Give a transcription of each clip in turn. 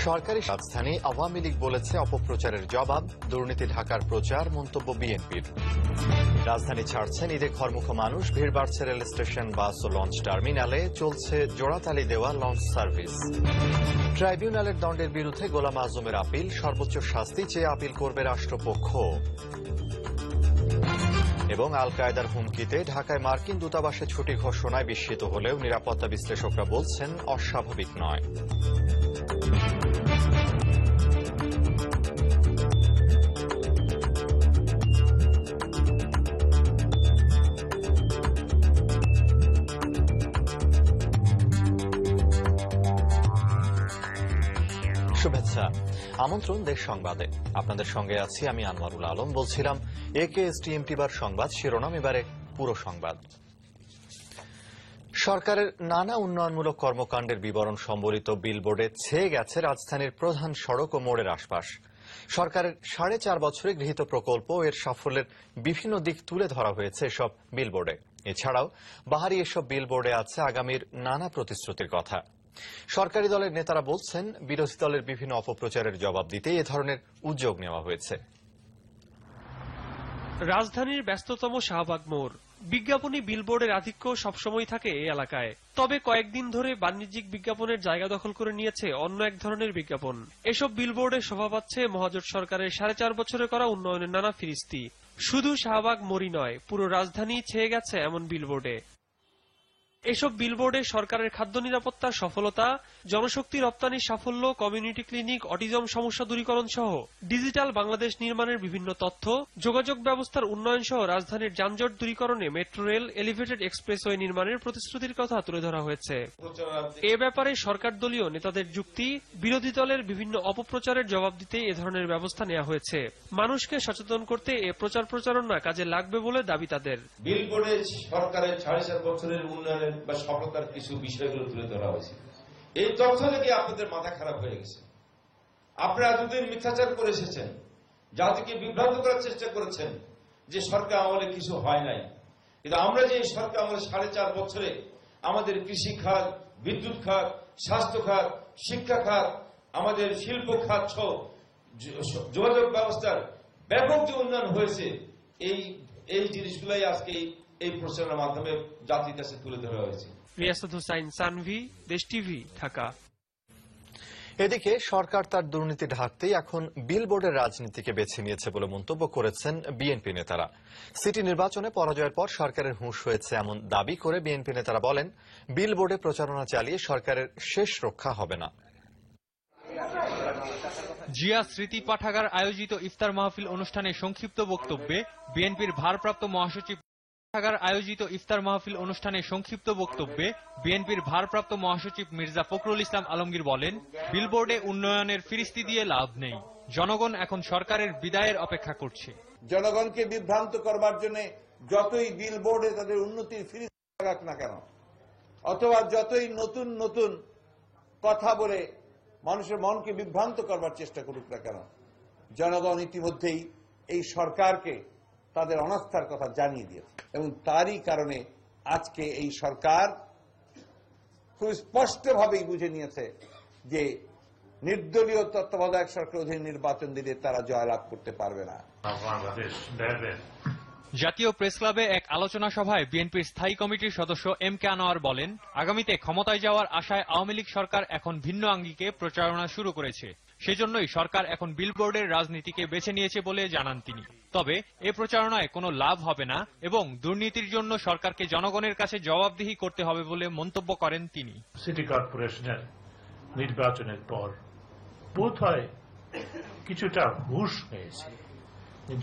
সরকারি রাজধানী আওয়ামী লীগ বলেছে অপপ্রচারের জবাব, দুর্নীতি ঢাকার প্রচার, মন্তব্য বিএনপির। রাজধানী ছাড়ছেন ঈদে ঘরমুখ মানুষ, ভিড় বাড়ছে রেল স্টেশন, বাস ও লঞ্চ টার্মিনালে, চলছে জোড়াতালি দেওয়া লঞ্চ সার্ভিস। ট্রাইব্যুনালের দণ্ডের বিরুদ্ধে গোলাম আজমের আপিল, সর্বোচ্চ শাস্তি চেয়ে আপিল করবে রাষ্ট্রপক্ষ। এবং আল কায়েদার হুমকিতে ঢাকায় মার্কিন দূতাবাসে ছুটি ঘোষণায় বিস্মিত হলেও নিরাপত্তা বিশ্লেষকরা বলছেন অস্বাভাবিক নয়। শুভেচ্ছা, আমন্ত্রণ দেশ সংবাদে। আপনাদের সঙ্গে আছি আমি আনোয়ারুল আলম। বলছিলাম একেএসটিএমটিবার সংবাদ শিরোনাম, এবারে পুরো সংবাদ। সরকারের নানা উন্নয়নমূলক কর্মকাণ্ডের বিবরণ সম্বলিত বিলবোর্ডে ছেয়ে গেছে রাজধানীর প্রধান সড়ক ও মোড়ের আশপাশ। সরকারের 4.5 বছরে গৃহীত প্রকল্প ও এর সাফল্যের বিভিন্ন দিক তুলে ধরা হয়েছে এসব বিলবোর্ডে। এছাড়াও বাহারি এসব বিলবোর্ডে আছে আগামীর নানা প্রতিশ্রুতির কথা। সরকারি দলের নেতারা বলছেন, বিরোধী দলের বিভিন্ন অপপ্রচারের জবাব দিতে এ ধরনের উদ্যোগ নেওয়া হয়েছে। রাজধানীর ব্যস্ততম শাহবাগ মোড়, বিজ্ঞাপনী বিলবোর্ডের আধিক্য সবসময় থাকে এই এলাকায়। তবে কয়েকদিন ধরে বাণিজ্যিক বিজ্ঞাপনের জায়গা দখল করে নিয়েছে অন্য এক ধরনের বিজ্ঞাপন। এসব বিলবোর্ডে শোভা পাচ্ছে মহাজোট সরকারের 4.5 বছরে করা উন্নয়নের নানা ফিরিস্তি। শুধু শাহবাগ মোড়ই নয়, পুরো রাজধানী ছেয়ে গেছে এমন বিলবোর্ডে। এসব বিলবোর্ডে সরকারের খাদ্য নিরাপত্তার সফলতা, জনশক্তি রপ্তানির সাফল্য, কমিউনিটি ক্লিনিক, অটিজম সমস্যা দূরীকরণ সহ ডিজিটাল বাংলাদেশ নির্মাণের বিভিন্ন তথ্য, যোগাযোগ ব্যবস্থার উন্নয়ন সহ রাজধানীর যানজট দূরীকরণে মেট্রো রেল, এলিভেটেড এক্সপ্রেসওয়ে নির্মাণের প্রতিশ্রুতির কথা তুলে ধরা হয়েছে। এ ব্যাপারে সরকার দলীয় নেতাদের যুক্তি, বিরোধী দলের বিভিন্ন অপপ্রচারের জবাব দিতে এ ধরনের ব্যবস্থা নেওয়া হয়েছে। মানুষকে সচেতন করতে এ প্রচার প্রচারণা কাজে লাগবে বলে দাবি তাদের। বিলবোর্ডে সরকারের 4.5 বছরের উন্নয়নের বা সফলতার কিছু বিষয়গুলো তুলে ধরা হয়েছে। এই তথ্য থেকে আপনাদের মাথা খারাপ হয়ে গেছে। আপনারা এতদিন মিথ্যাচার করে এসেছেন, জাতিকে বিভ্রান্ত করার চেষ্টা করেছেন যে সরকার আমলে কিছু হয় নাই। কিন্তু আমরা যে সরকার আমলে 4.5 বছরে আমাদের কৃষি খাত, বিদ্যুৎ খাত, স্বাস্থ্য খাত, শিক্ষা খাত, আমাদের শিল্প খাত সহ যোগাযোগ ব্যবস্থার ব্যাপক যে উন্নয়ন হয়েছে, এই জিনিসগুলাই আজকে এই প্রচারের মাধ্যমে জাতির কাছে তুলে ধরা হয়েছে। রিয়াসাত হুসাইন, সানভি, দেশ টিভি, ঢাকা। এদিকে সরকার তার দুর্নীতি ঢাকতেই এখন বিলবোর্ডের রাজনীতিকে বেছে নিয়েছে বলে মন্তব্য করেছেন বিএনপি নেতারা। সিটি নির্বাচনে পরাজয়ের পর সরকারের হুঁশ হয়েছে এমন দাবি করে বিএনপি নেতারা বলেন, বিলবোর্ডে প্রচারণা চালিয়ে সরকারের শেষ রক্ষা হবে না। জিয়া স্মৃতি পাঠাগার আয়োজিত ইফতার মাহফিল অনুষ্ঠানে সংক্ষিপ্ত বক্তব্যে বিএনপির ভারপ্রাপ্ত মহাসচিব মির্জা ফখরুল ইসলাম আলমগীর বলেন, বিলবোর্ডে উন্নয়নের ফিরিস্তি দিয়ে লাভ নেই। জনগণ এখন সরকারের বিদায়ের অপেক্ষা করছে। জনগণকে বিভ্রান্ত করবার জন্য যতই বিলবোর্ডে তাদের উন্নতির ফিরিস্তি লাগাক না কেন, অথবা যতই নতুন নতুন কথা বলে মানুষের মনকে বিভ্রান্ত করবার চেষ্টা করুক না কেন, জনগণ ইতিমধ্যেই এই সরকারকে তাদের অনাস্থার কথা জানিয়ে দিয়েছে। এবং তারই কারণে আজকে এই সরকার খুব স্পষ্টভাবেই বুঝে নিয়েছে যে নির্দলীয় তত্ত্বাবধায়ক সরকার অধীনে নির্বাচন দিলে তারা জয়লাভ করতে পারবে না। জাতীয় প্রেস ক্লাবে এক আলোচনা সভায় বিএনপির স্থায়ী কমিটির সদস্য এম কে আনোয়ার বলেন, আগামীতে ক্ষমতায় যাওয়ার আশায় আওয়ামী লীগ সরকার এখন ভিন্ন আঙ্গিকে প্রচারণা শুরু করেছে। সেজন্যই সরকার এখন বিলবোর্ডের রাজনীতিকে বেছে নিয়েছে বলে জানান তিনি। তবে এ প্রচারণায় কোনো লাভ হবে না এবং দুর্নীতির জন্য সরকারকে জনগণের কাছে জবাবদিহি করতে হবে বলে মন্তব্য করেন তিনি। সিটি কর্পোরেশনের নির্বাচনের পর বোধহয় কিছুটা হুঁশ হয়েছে,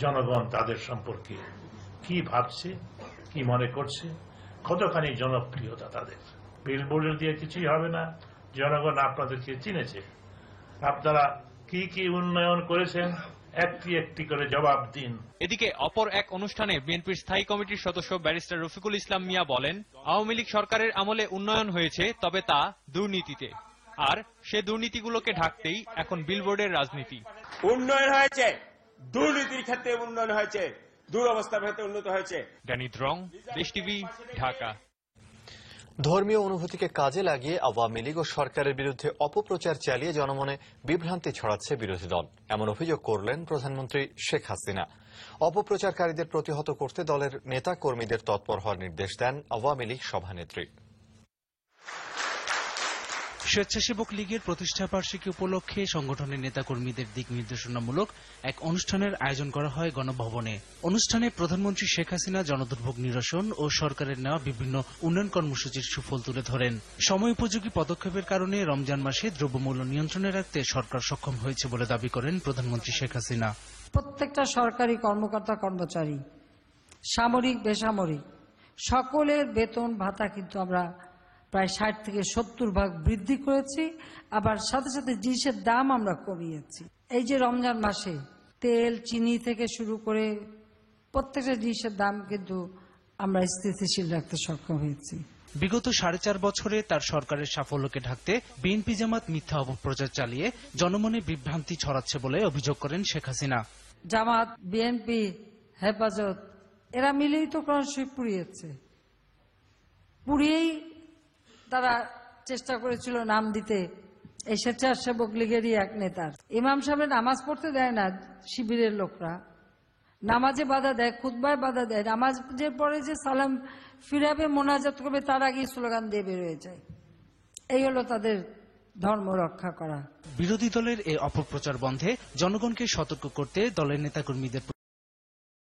জনগণ তাদের সম্পর্কে কি ভাবছে, কি মনে করছে, কতখানি জনপ্রিয়তা তাদের। বিলবোর্ডের দিয়ে কিছুই হবে না, জনগণ আপনাদেরকে চিনেছে। আপনারা কি কি উন্নয়ন করেছেন একটি একটি করে জবাব দিন। এদিকে অপর এক অনুষ্ঠানে বিএনপির স্থায়ী কমিটির সদস্য ব্যারিস্টার রফিকুল ইসলাম মিয়া বলেন, আওয়ামী লীগ সরকারের আমলে উন্নয়ন হয়েছে, তবে তা দুর্নীতিতে। আর সে দুর্নীতিগুলোকে ঢাকতেই এখন বিলবোর্ডের রাজনীতি। উন্নয়ন হয়েছে, দুর্নীতির ক্ষেত্রে উন্নয়ন হয়েছে, দুরবস্থার ক্ষেত্রে উন্নত হয়েছে। ড্যানি দ্রং, দেশ টিভি, ঢাকা। ধর্মীয় অনুভূতিকে কাজে লাগিয়ে আওয়ামী লীগ ও সরকারের বিরুদ্ধে অপপ্রচার চালিয়ে জনমনে বিভ্রান্তি ছড়াচ্ছে বিরোধী দল, এমন অভিযোগ করলেন প্রধানমন্ত্রী শেখ হাসিনা। অপপ্রচারকারীদের প্রতিহত করতে দলের নেতা কর্মীদের তৎপর হওয়ার নির্দেশ দেন আওয়ামী লীগ সভানেত্রী। স্বেচ্ছাসেবক লীগের প্রতিষ্ঠাবার্ষিকী উপলক্ষে সংগঠনের নেতাকর্মীদের দিক নির্দেশনামূলক এক অনুষ্ঠানের আয়োজন করা হয় গণভবনে। অনুষ্ঠানে প্রধানমন্ত্রী শেখ হাসিনা জনদুর্ভোগ নিরসন ও সরকারের নেওয়া বিভিন্ন উন্নয়ন কর্মসূচির সুফল তুলে ধরেন। সময় উপযোগী পদক্ষেপের কারণে রমজান মাসে দ্রব্যমূল্য নিয়ন্ত্রণে রাখতে সরকার সক্ষম হয়েছে বলে দাবি করেন প্রধানমন্ত্রী শেখ হাসিনা। প্রত্যেকটা সরকারি কর্মকর্তা কর্মচারী, সামরিক বেসামরিক, সকলের বেতন ভাতা কিন্তু আমরা প্রায় 60 থেকে 70% বৃদ্ধি করেছি। আবার সাথে সাথে জিনিসের দাম আমরা কমিয়েছি। এই যে রমজান মাসে তেল, চিনি থেকে শুরু করে প্রত্যেকটা জিনিসের দাম কিন্তু আমরা স্থিতিশীল রাখতে সক্ষম হয়েছি। বিগত 4.5 বছরে তার সরকারের সাফল্যকে ঢাকতে বিএনপি জামাত মিথ্যা অপপ্রচার চালিয়ে জনমনে বিভ্রান্তি ছড়াচ্ছে বলে অভিযোগ করেন শেখ হাসিনা। জামাত, বিএনপি, হেফাজত এরা মিলেই তো কোরআন শরীফ পুড়িয়েই তারা চেষ্টা করেছিল নাম দিতে এই স্বেচ্ছাসেবক লীগেরই এক নেতার। ইমাম সাহেবের নামাজ পড়তে দেয় না শিবিরের লোকরা, নামাজে বাধা দেয়, খুতবায় বাধা দেয়। নামাজের পরে যে সালাম ফিরাবে, মোনাজাত করবে, তার আগেই স্লোগান দিয়ে বের হয়ে যায়। এই হলো তাদের ধর্ম রক্ষা করা। বিরোধী দলের এই অপপ্রচার বন্ধে জনগণকে সতর্ক করতে দলের নেতাকর্মীদের